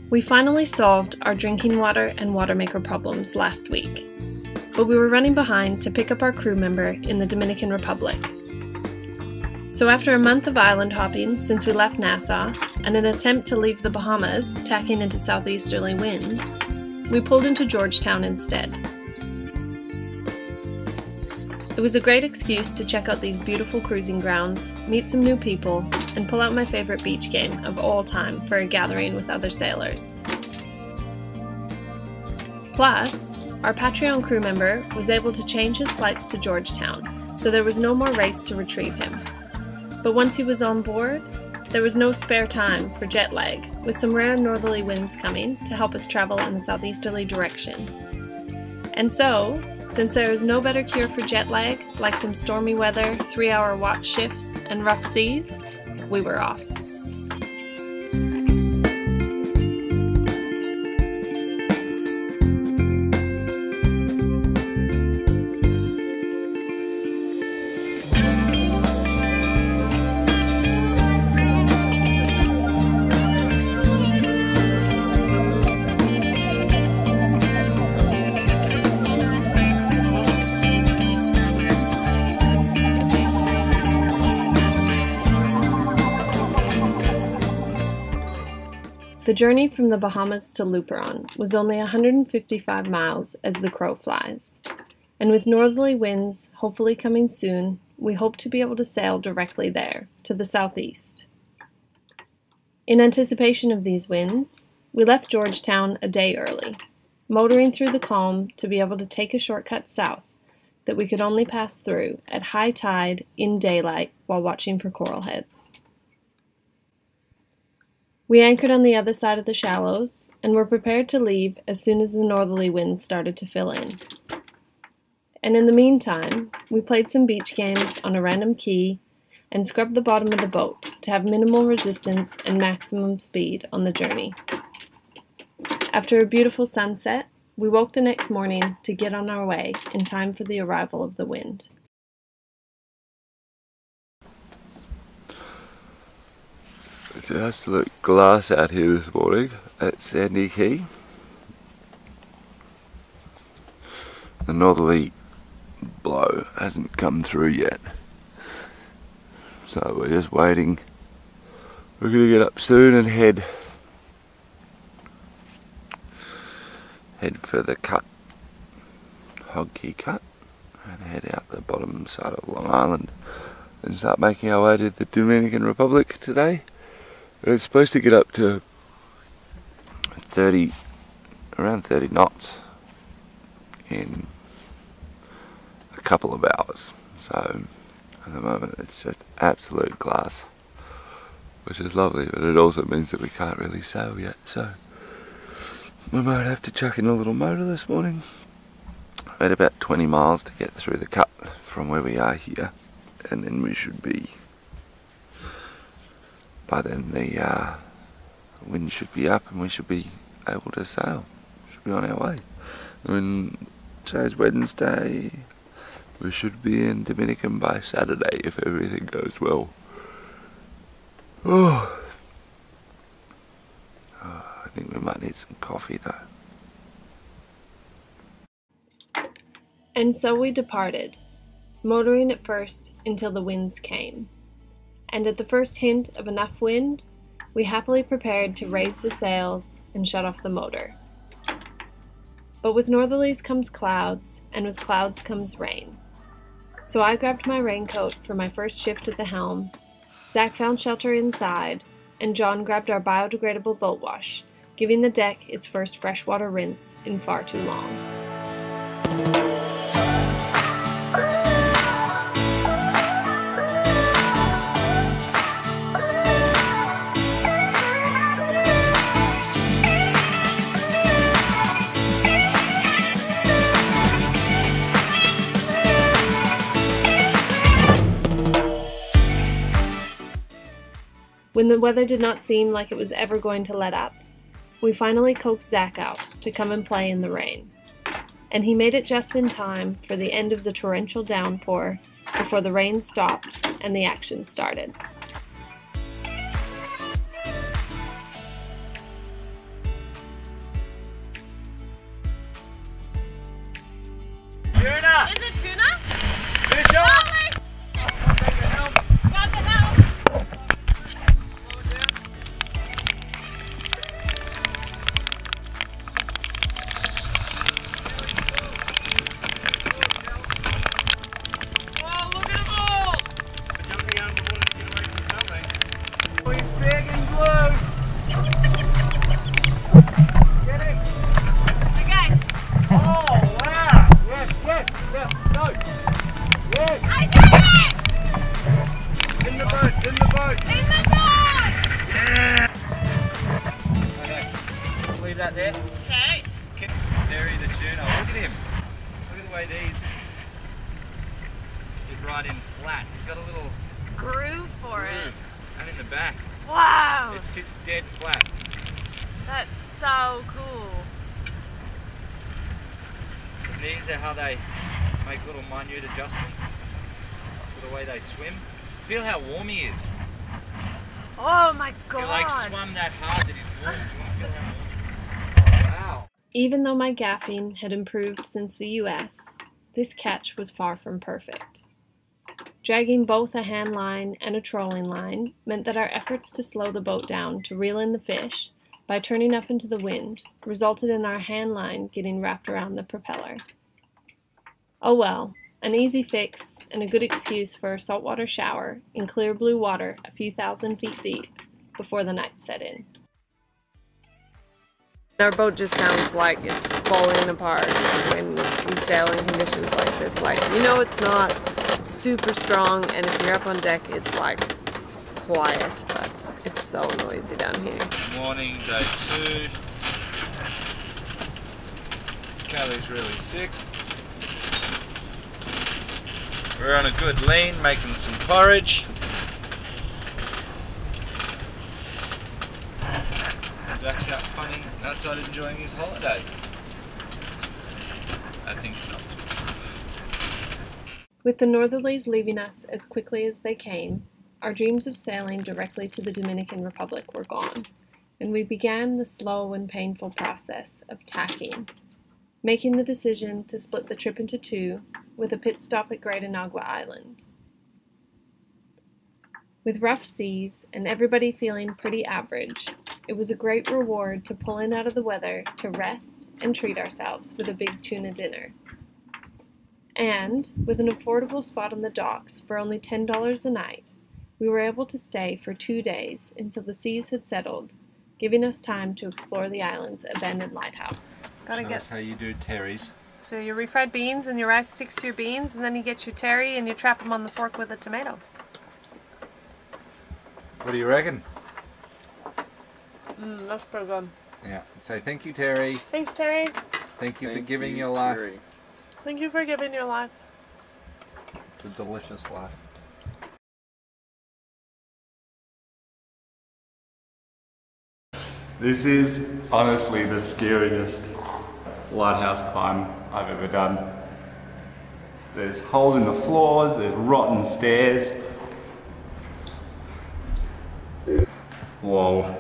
We finally solved our drinking water and water maker problems last week, but we were running behind to pick up our crew member in the Dominican Republic. So after a month of island hopping since we left Nassau, and an attempt to leave the Bahamas, tacking into southeasterly winds, we pulled into Georgetown instead. It was a great excuse to check out these beautiful cruising grounds, meet some new people, and pull out my favorite beach game of all time for a gathering with other sailors. Plus, our Patreon crew member was able to change his flights to Georgetown, so there was no more race to retrieve him. But once he was on board, there was no spare time for jet lag, with some rare northerly winds coming to help us travel in the southeasterly direction. And so, since there is no better cure for jet lag, like some stormy weather, 3-hour watch shifts, and rough seas, we were off. The journey from the Bahamas to Luperon was only 155 miles as the crow flies, and with northerly winds hopefully coming soon, we hope to be able to sail directly there, to the southeast. In anticipation of these winds, we left Georgetown a day early, motoring through the calm to be able to take a shortcut south that we could only pass through at high tide in daylight while watching for coral heads. We anchored on the other side of the shallows and were prepared to leave as soon as the northerly winds started to fill in. And in the meantime, we played some beach games on a random key and scrubbed the bottom of the boat to have minimal resistance and maximum speed on the journey. After a beautiful sunset, we woke the next morning to get on our way in time for the arrival of the wind. It's an absolute glass out here this morning at J.A.K. The northerly blow hasn't come through yet, so we're just waiting. We're going to get up soon and head for the cut, Hog Key cut, and head out the bottom side of Long Island and start making our way to the Dominican Republic today. It's supposed to get up to around 30 knots in a couple of hours. So at the moment it's just absolute glass, which is lovely, but it also means that we can't really sail yet. So we might have to chuck in a little motor this morning. We had about 20 miles to get through the cut from where we are here, and then we should be, by then the wind should be up and we should be able to sail. Should be on our way. I mean, today's Wednesday. We should be in Dominican by Saturday if everything goes well. Oh, I think we might need some coffee though. And so we departed, motoring at first until the winds came. And at the first hint of enough wind, we happily prepared to raise the sails and shut off the motor. But with northerlies comes clouds, and with clouds comes rain. So I grabbed my raincoat for my first shift at the helm, Zach found shelter inside, and John grabbed our biodegradable boat wash, giving the deck its first freshwater rinse in far too long. When the weather did not seem like it was ever going to let up, we finally coaxed Zach out to come and play in the rain. And he made it just in time for the end of the torrential downpour before the rain stopped and the action started. Get him! Okay. Oh, wow! Yes, yes, yes, no! Yes! I did it! In the boat, in the boat! In the boat! Yeah! Okay, leave that there. Okay. Terry the tuna, look at him. Look at the way these sit right in flat. He's got a little Groove for it. groove. And in the back, Wow. it sits dead flat. That's so cool. And these are how they make little minute adjustments to the way they swim. Feel how warm he is. Oh my god. He like swum that hard that he's warm. Do you want to feel how warm he is? Wow. Even though my gaffing had improved since the US, this catch was far from perfect. Dragging both a hand line and a trolling line meant that our efforts to slow the boat down to reel in the fish by turning up into the wind resulted in our hand line getting wrapped around the propeller. Oh well, an easy fix and a good excuse for a saltwater shower in clear blue water a few thousand feet deep before the night set in. Our boat just sounds like it's falling apart when we sail in conditions like this. Like, you know, it's not super strong, and if you're up on deck, it's like quiet, but it's so noisy down here. Morning, day 2. Kelly's really sick. We're on a good lean, making some porridge. Zach's out funning outside enjoying his holiday. I think not. With the northerlies leaving us as quickly as they came, our dreams of sailing directly to the Dominican Republic were gone, and we began the slow and painful process of tacking, making the decision to split the trip into 2 with a pit stop at Great Inagua Island. With rough seas and everybody feeling pretty average, it was a great reward to pull in out of the weather to rest and treat ourselves with a big tuna dinner. And, with an affordable spot on the docks for only $10 a night, we were able to stay for 2 days until the seas had settled, giving us time to explore the island's abandoned lighthouse. Gotta Show us how you do Terry's. So you refried beans and your rice sticks to your beans, and then you get your terry and you trap them on the fork with a tomato. What do you reckon? That's pretty good. Yeah. Say thank you, Terry. Thanks, Terry. Thank you for giving your life. Terry. Thank you for giving your life. It's a delicious life. This is honestly the scariest lighthouse climb I've ever done. There's holes in the floors, there's rotten stairs. Whoa.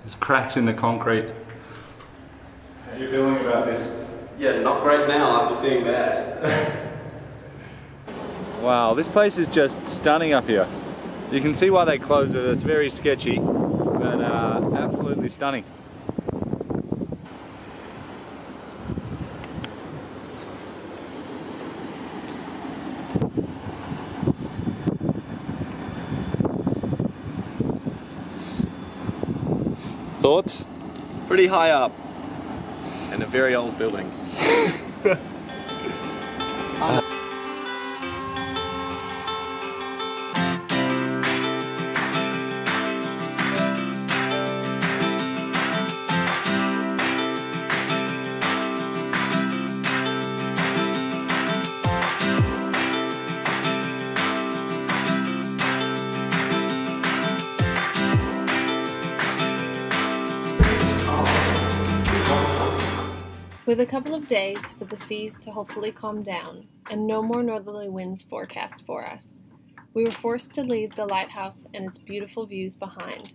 There's cracks in the concrete. How are you feeling about this? Yeah, not great now after seeing that. Wow, this place is just stunning up here. You can see why they closed it. It's very sketchy, but absolutely stunning. Thoughts? Pretty high up. And a very old building. With a couple of days for the seas to hopefully calm down and no more northerly winds forecast for us, we were forced to leave the lighthouse and its beautiful views behind.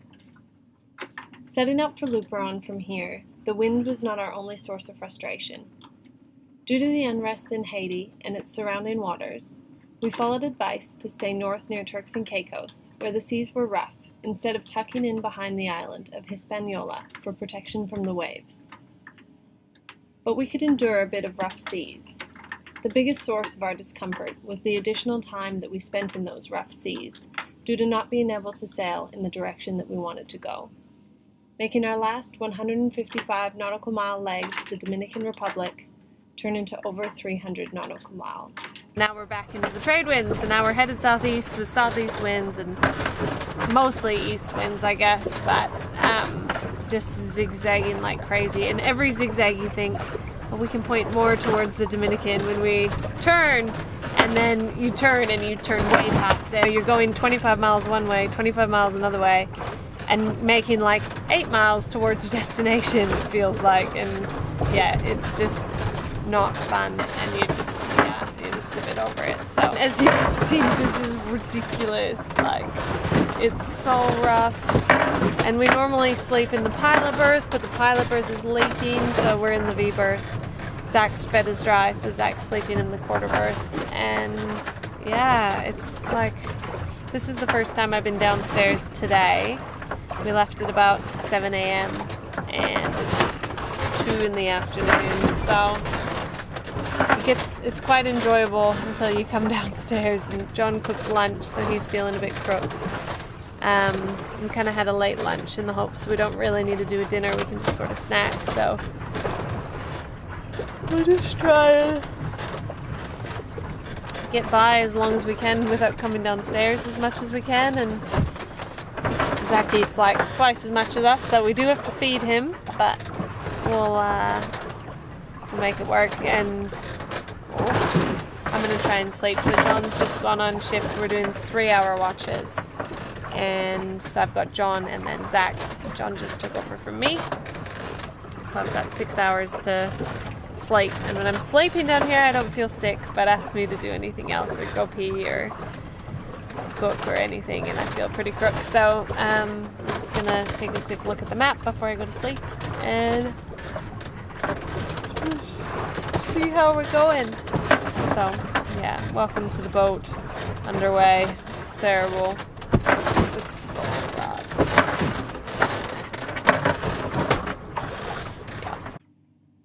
Setting up for Luperon from here, the wind was not our only source of frustration. Due to the unrest in Haiti and its surrounding waters, we followed advice to stay north near Turks and Caicos, where the seas were rough, instead of tucking in behind the island of Hispaniola for protection from the waves. But we could endure a bit of rough seas. The biggest source of our discomfort was the additional time that we spent in those rough seas, due to not being able to sail in the direction that we wanted to go, making our last 155 nautical mile leg to the Dominican Republic turn into over 300 nautical miles. Now we're back into the trade winds, so now we're headed southeast with southeast winds and mostly east winds, I guess, but just zigzagging like crazy. And every zigzag you think, well, we can point more towards the Dominican when we turn, and then you turn way past it. You're going 25 miles one way, 25 miles another way, and making like 8 miles towards your destination, it feels like. And yeah, it's just not fun, and you're just a bit over it. So as you can see, this is ridiculous. Like, it's so rough. And we normally sleep in the pilot berth, but the pilot berth is leaking, so we're in the V berth. Zach's bed is dry, so Zach's sleeping in the quarter berth. And yeah, it's like, this is the first time I've been downstairs today. We left at about 7 a.m. and it's 2 in the afternoon, so it's quite enjoyable until you come downstairs. And John cooked lunch, so he's feeling a bit crook. We kind of had a late lunch in the hopes we don't really need to do a dinner, we can just sort of snack, so we'll just try to get by as long as we can without coming downstairs as much as we can. And Zach eats like twice as much as us, so we do have to feed him, but we'll make it work. And I'm going to try and sleep. So John's just gone on shift. We're doing 3-hour watches. And so I've got John and then Zach. John just took over from me. So I've got 6 hours to sleep. And when I'm sleeping down here, I don't feel sick, but ask me to do anything else or go pee or cook or anything, and I feel pretty crook. So I'm just going to take a quick look at the map before I go to sleep and see how we're going. So yeah, welcome to the boat. Underway. It's terrible. It's so bad.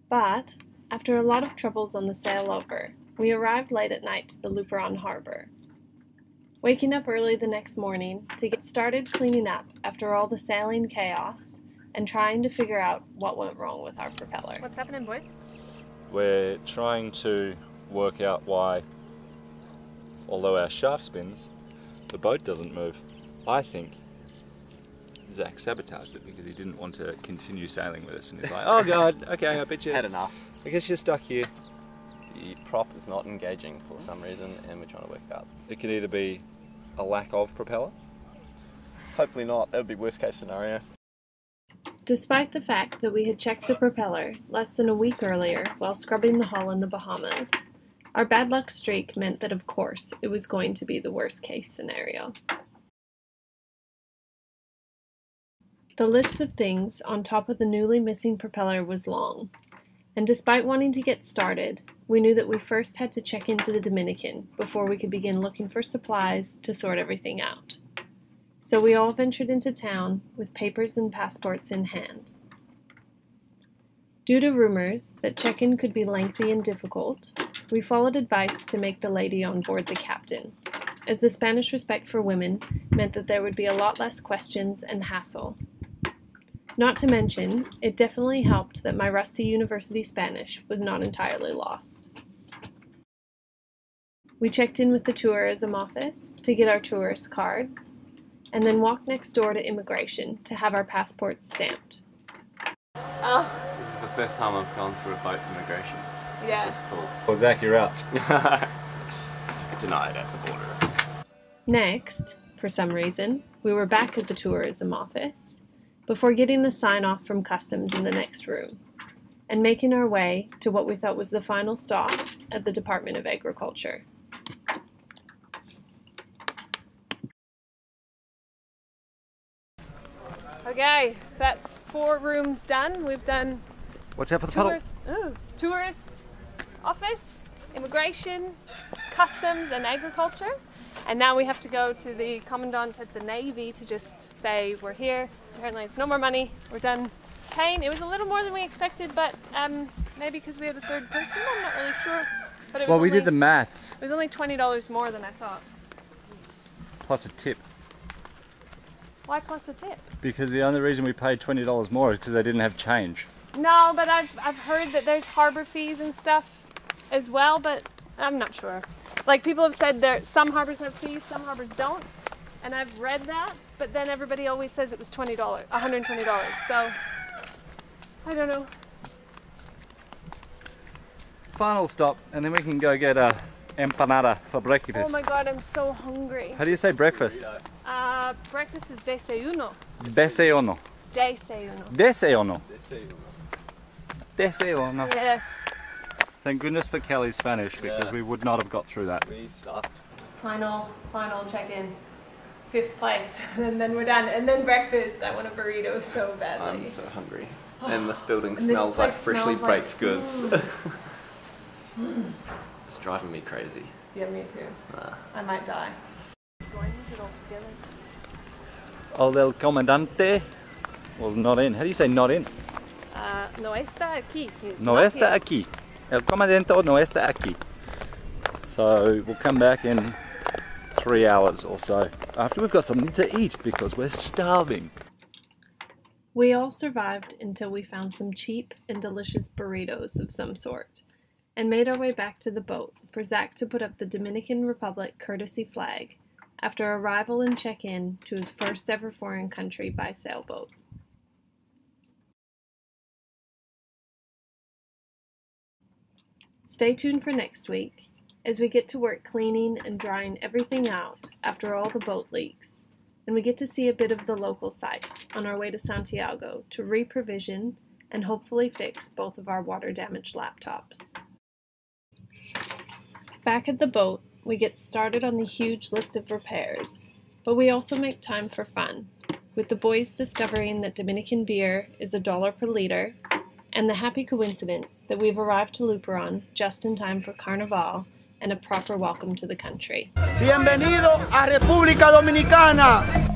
But after a lot of troubles on the sail over, we arrived late at night to the Luperon harbor. Waking up early the next morning to get started cleaning up after all the sailing chaos and trying to figure out what went wrong with our propeller. What's happening, boys? We're trying to work out why, although our shaft spins, the boat doesn't move. I think Zach sabotaged it because he didn't want to continue sailing with us, and he's like, oh god, okay, I bet you Had enough. I guess you're stuck here. The prop is not engaging for some reason, and we're trying to work it out. It could either be a lack of propeller. Hopefully not. That would be worst case scenario. Despite the fact that we had checked the propeller less than a week earlier while scrubbing the hull in the Bahamas, our bad luck streak meant that of course it was going to be the worst case scenario. The list of things on top of the newly missing propeller was long, and despite wanting to get started, we knew that we first had to check into the Dominican before we could begin looking for supplies to sort everything out. So we all ventured into town with papers and passports in hand. Due to rumors that check-in could be lengthy and difficult, we followed advice to make the lady on board the captain, as the Spanish respect for women meant that there would be a lot less questions and hassle. Not to mention, it definitely helped that my rusty university Spanish was not entirely lost. We checked in with the tourism office to get our tourist cards, and then walked next door to immigration to have our passports stamped. Oh, This is the first time I've gone through a boat immigration. yeah. This is cool. Well, Zach, you're out. Denied at the border. Next, for some reason, we were back at the tourism office before getting the sign-off from customs in the next room, and making our way to what we thought was the final stop at the Department of Agriculture. Okay, that's 4 rooms done. We've done Watch out for the puddle. tourist office, immigration, customs, and agriculture. And now we have to go to the commandant at the Navy to just say we're here. Apparently it's no more money. We're done paying. It was a little more than we expected, but maybe because we had a third person, I'm not really sure. But it was Well, we did the maths. It was only $20 more than I thought. Plus a tip. Why plus a tip? Because the only reason we paid $20 more is because they didn't have change. No, but I've heard that there's harbor fees and stuff as well, but I'm not sure. Like people have said there some harbors have fees, some harbors don't, and I've read that, but then everybody always says it was $120. So I don't know. Final stop, and then we can go get a empanada for breakfast. Oh my god, I'm so hungry. How do you say breakfast? Breakfast is desayuno. Desayuno. Desayuno. Desayuno. Desayuno. Yes. Thank goodness for Kelly's Spanish, because we would not have got through that. We sucked. Final check-in. 5th place, and then we're done. And then breakfast. I want a burrito so badly. I'm so hungry. And this building And smells this like place freshly smells like baked goods. It's driving me crazy. Yeah, me too. I might die. Oh, el comandante was not in. How do you say not in? No está aquí. He's No not está here. aquí. El comandante no está aquí. So we'll come back in 3 hours or so after we've got something to eat because we're starving. We all survived until we found some cheap and delicious burritos of some sort, and made our way back to the boat for Zach to put up the Dominican Republic courtesy flag after arrival and check-in to his first ever foreign country by sailboat. Stay tuned for next week as we get to work cleaning and drying everything out after all the boat leaks, and we get to see a bit of the local sights on our way to Santiago to reprovision and hopefully fix both of our water-damaged laptops. Back at the boat, we get started on the huge list of repairs, but we also make time for fun, with the boys discovering that Dominican beer is $1 per liter, and the happy coincidence that we've arrived to Luperon just in time for Carnival and a proper welcome to the country. Bienvenido a República Dominicana.